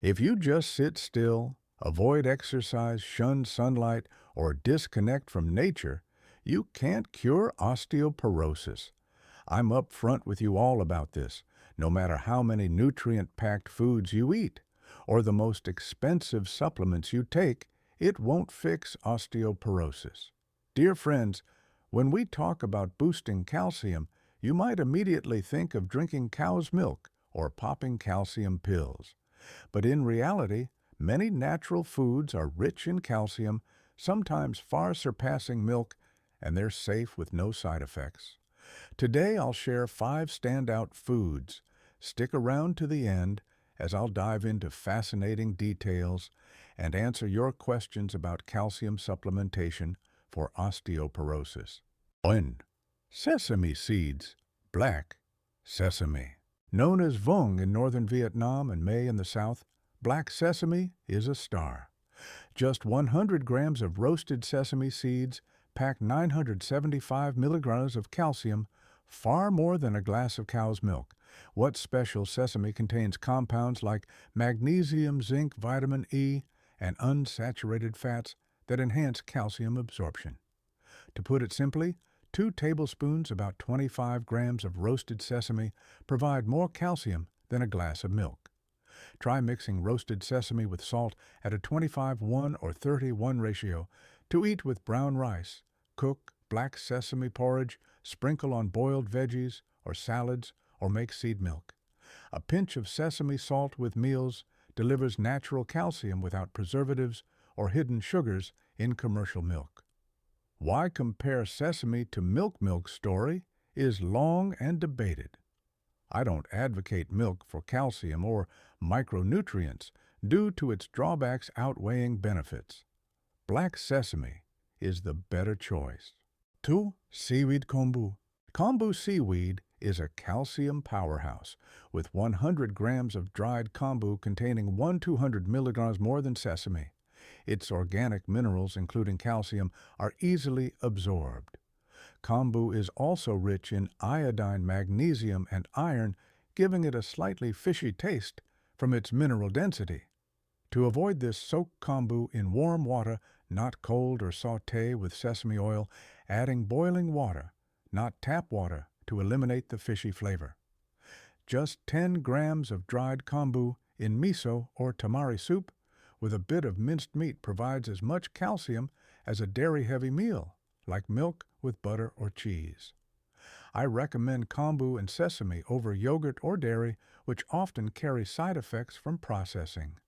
If you just sit still, avoid exercise, shun sunlight, or disconnect from nature, you can't cure osteoporosis. I'm upfront with you all about this, no matter how many nutrient-packed foods you eat or the most expensive supplements you take, it won't fix osteoporosis. Dear friends, when we talk about boosting calcium, you might immediately think of drinking cow's milk or popping calcium pills. But in reality, many natural foods are rich in calcium, sometimes far surpassing milk, and they're safe with no side effects. Today I'll share 5 standout foods. Stick around to the end as I'll dive into fascinating details and answer your questions about calcium supplementation for osteoporosis. 1. Sesame seeds. Black sesame. Known as vừng in northern Vietnam and mei in the south, black sesame is a star. Just 100 grams of roasted sesame seeds pack 975 milligrams of calcium, far more than a glass of cow's milk. What's special, sesame contains compounds like magnesium, zinc, vitamin E, and unsaturated fats that enhance calcium absorption. To put it simply, 2 tablespoons, about 25 grams of roasted sesame, provide more calcium than a glass of milk. Try mixing roasted sesame with salt at a 25:1 or 30:1 ratio to eat with brown rice. Cook black sesame porridge, sprinkle on boiled veggies or salads, or make seed milk. A pinch of sesame salt with meals delivers natural calcium without preservatives or hidden sugars in commercial milk. Why compare sesame to milk story is long and debated. I don't advocate milk for calcium or micronutrients due to its drawbacks outweighing benefits. Black sesame is the better choice. 2. Seaweed kombu. Kombu seaweed is a calcium powerhouse, with 100 grams of dried kombu containing 1-200 milligrams more than sesame. Its organic minerals, including calcium, are easily absorbed. Kombu is also rich in iodine, magnesium, and iron, giving it a slightly fishy taste from its mineral density. To avoid this, soak kombu in warm water, not cold, or sauté with sesame oil, adding boiling water, not tap water, to eliminate the fishy flavor. Just 10 grams of dried kombu in miso or tamari soup with a bit of minced meat provides as much calcium as a dairy-heavy meal, like milk with butter or cheese. I recommend kombu and sesame over yogurt or dairy, which often carry side effects from processing.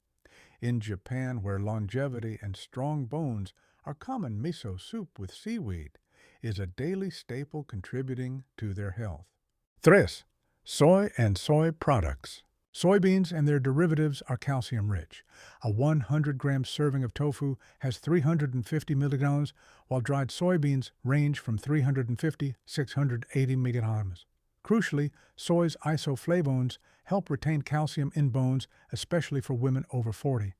In Japan, where longevity and strong bones are common, miso soup with seaweed is a daily staple contributing to their health. 3. Soy and soy products. Soybeans and their derivatives are calcium-rich. A 100-gram serving of tofu has 350 milligrams, while dried soybeans range from 350 to 680 milligrams. Crucially, soy's isoflavones help retain calcium in bones, especially for women over 40.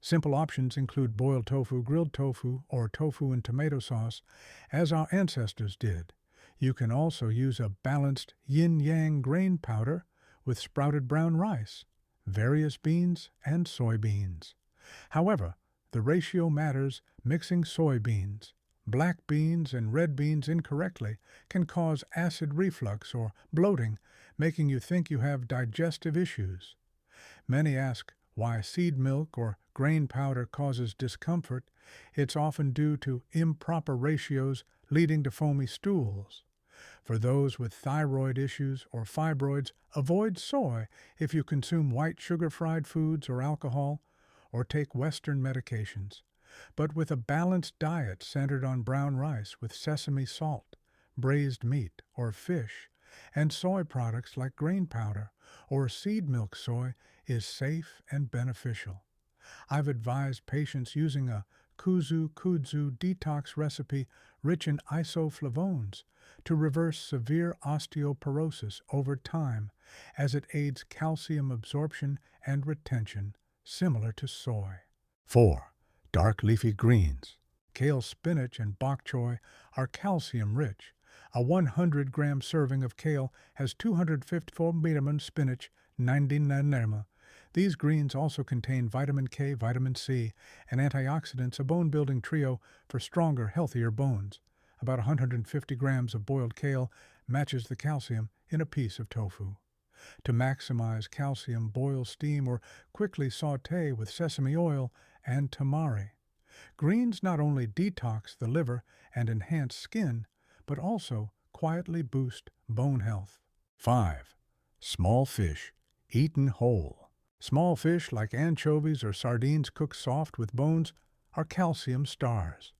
Simple options include boiled tofu, grilled tofu, or tofu and tomato sauce, as our ancestors did. You can also use a balanced yin-yang grain powder with sprouted brown rice, various beans, and soybeans. However, the ratio matters. Mixing soybeans, black beans, and red beans incorrectly can cause acid reflux or bloating, making you think you have digestive issues. Many ask why seed milk or grain powder causes discomfort. It's often due to improper ratios leading to foamy stools. For those with thyroid issues or fibroids, avoid soy if you consume white sugar-fried foods or alcohol, or take Western medications. But with a balanced diet centered on brown rice with sesame salt, braised meat or fish, and soy products like grain powder or seed milk soy is safe and beneficial. I've advised patients using a kudzu detox recipe rich in isoflavones to reverse severe osteoporosis over time, as it aids calcium absorption and retention, similar to soy. 4. Dark leafy greens. Kale, spinach, and bok choy are calcium-rich. A 100-gram serving of kale has 254 milligrams, spinach 99 milligrams. These greens also contain vitamin K, vitamin C, and antioxidants, a bone-building trio for stronger, healthier bones. About 150 grams of boiled kale matches the calcium in a piece of tofu. To maximize calcium, boil, steam, or quickly sauté with sesame oil and tamari. Greens not only detox the liver and enhance skin, but also quietly boost bone health. 5. Small fish, eaten whole. Small fish like anchovies or sardines cooked soft with bones are calcium stars.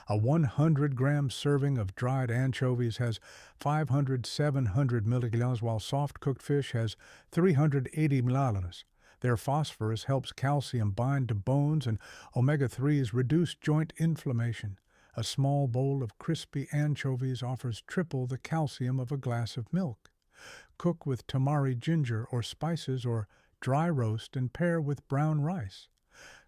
A 100-gram serving of dried anchovies has 500–700 milligrams, while soft-cooked fish has 380 milligrams. Their phosphorus helps calcium bind to bones, and omega-3s reduce joint inflammation. A small bowl of crispy anchovies offers triple the calcium of a glass of milk. Cook with tamari ginger or spices, or dry roast and pair with brown rice.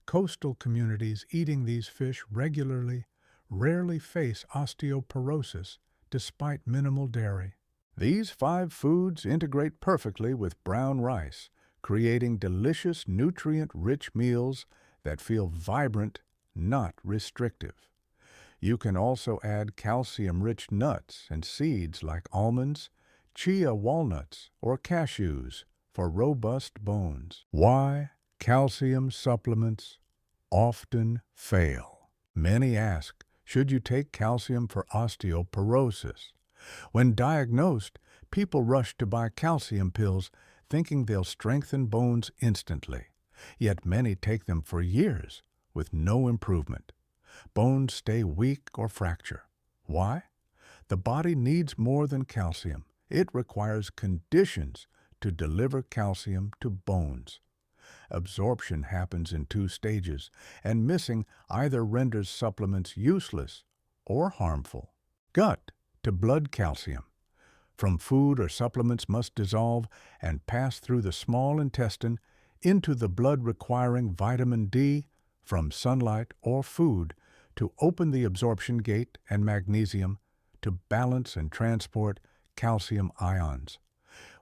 Coastal communities eating these fish regularly rarely face osteoporosis despite minimal dairy. These 5 foods integrate perfectly with brown rice, creating delicious, nutrient-rich meals that feel vibrant, not restrictive. You can also add calcium-rich nuts and seeds like almonds, chia walnuts, or cashews for robust bones. Why calcium supplements often fail. Many ask, should you take calcium for osteoporosis? When diagnosed, people rush to buy calcium pills thinking they'll strengthen bones instantly. Yet many take them for years with no improvement. Bones stay weak or fracture. Why? The body needs more than calcium. It requires conditions to deliver calcium to bones. Absorption happens in 2 stages, and missing either renders supplements useless or harmful. Gut to blood calcium from food or supplements must dissolve and pass through the small intestine into the blood, requiring vitamin D from sunlight or food to open the absorption gate, and magnesium to balance and transport calcium ions.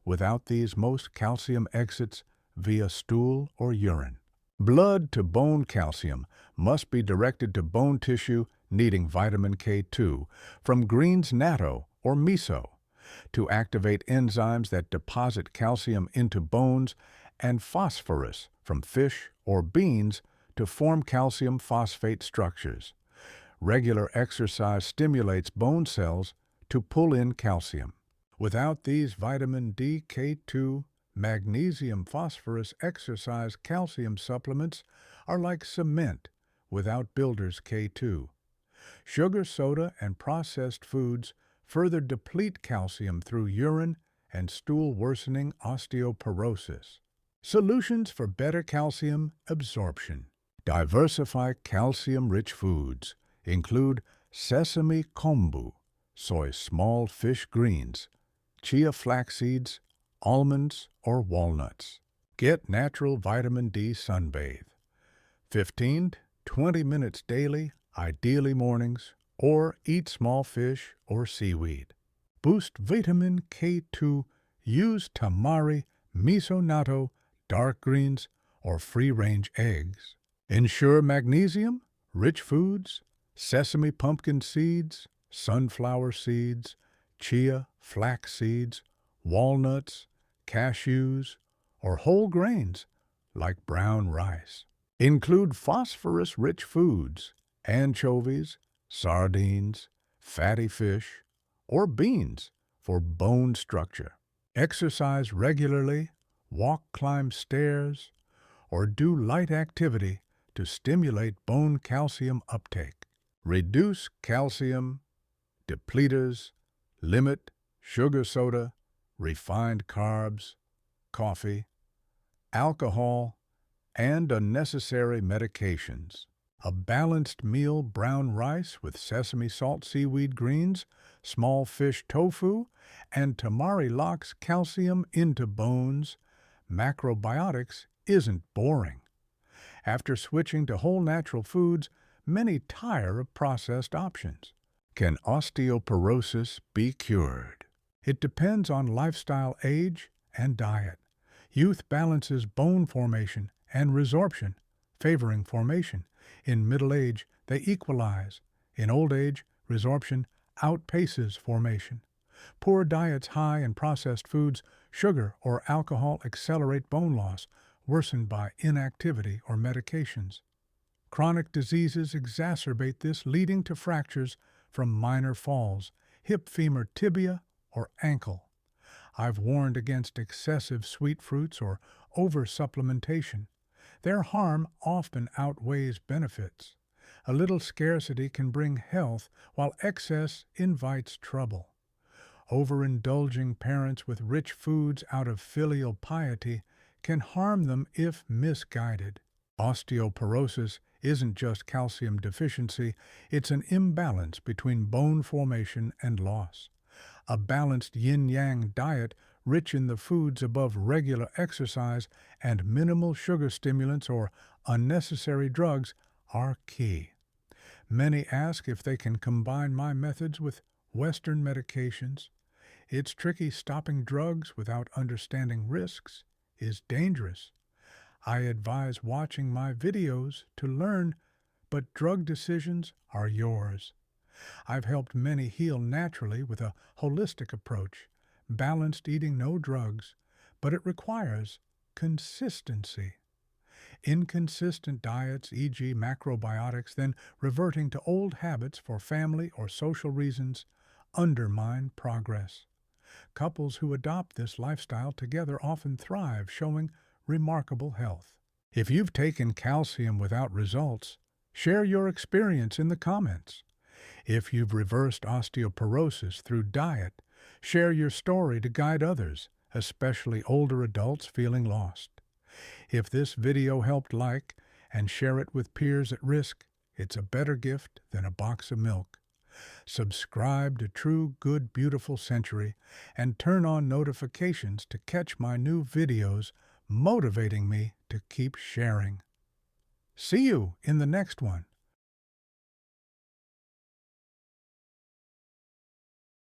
Without these, most calcium exits via stool or urine. Blood to bone calcium must be directed to bone tissue needing vitamin K2 from greens, natto, or miso to activate enzymes that deposit calcium into bones, and phosphorus from fish or beans to form calcium phosphate structures. Regular exercise stimulates bone cells to pull in calcium. Without these, vitamin D, K2, magnesium, phosphorus, exercise calcium supplements are like cement without builder's K2. Sugar, soda, and processed foods further deplete calcium through urine and stool, worsening osteoporosis. Solutions for better calcium absorption. Diversify calcium-rich foods. Include sesame kombu, soy small fish greens, chia flax seeds, almonds, or walnuts. Get natural vitamin D sunbathe. 15–20 minutes daily, ideally mornings, or eat small fish or seaweed. Boost vitamin K2, use tamari, miso natto, dark greens, or free-range eggs. Ensure magnesium, rich foods, sesame pumpkin seeds, sunflower seeds, chia, flax seeds, walnuts, cashews, or whole grains like brown rice. Include phosphorus-rich foods, anchovies, sardines, fatty fish, or beans for bone structure. Exercise regularly, walk, climb stairs, or do light activity to stimulate bone calcium uptake. Reduce calcium depleters, limit sugar, soda, refined carbs, coffee, alcohol, and unnecessary medications. A balanced meal: brown rice with sesame salt, seaweed greens, small fish tofu, and tamari locks calcium into bones. Macrobiotics isn't boring. After switching to whole natural foods, many tire of processed options. Can osteoporosis be cured? It depends on lifestyle, age, and diet. Youth balances bone formation and resorption, favoring formation. In middle age, they equalize. In old age, resorption outpaces formation. Poor diets high in processed foods, sugar, or alcohol accelerate bone loss, worsened by inactivity or medications. Chronic diseases exacerbate this, leading to fractures from minor falls, hip, femur, tibia, or ankle. I've warned against excessive sweet fruits or over-supplementation. Their harm often outweighs benefits. A little scarcity can bring health, while excess invites trouble. Overindulging parents with rich foods out of filial piety can harm them if misguided. Osteoporosis isn't just calcium deficiency, it's an imbalance between bone formation and loss. A balanced yin-yang diet rich in the foods above regular exercise and minimal sugar stimulants or unnecessary drugs are key. Many ask if they can combine my methods with Western medications. It's tricky. Stopping drugs without understanding risks is dangerous. I advise watching my videos to learn, but drug decisions are yours. I've helped many heal naturally with a holistic approach, balanced eating, no drugs, but it requires consistency. Inconsistent diets, e.g. macrobiotics, then reverting to old habits for family or social reasons, undermine progress. Couples who adopt this lifestyle together often thrive, showing remarkable health. If you've taken calcium without results, share your experience in the comments. If you've reversed osteoporosis through diet, share your story to guide others, especially older adults feeling lost. If this video helped, like and share it with peers at risk. It's a better gift than a box of milk. Subscribe to True Good Beautiful Century and turn on notifications to catch my new videos, motivating me to keep sharing. See you in the next one.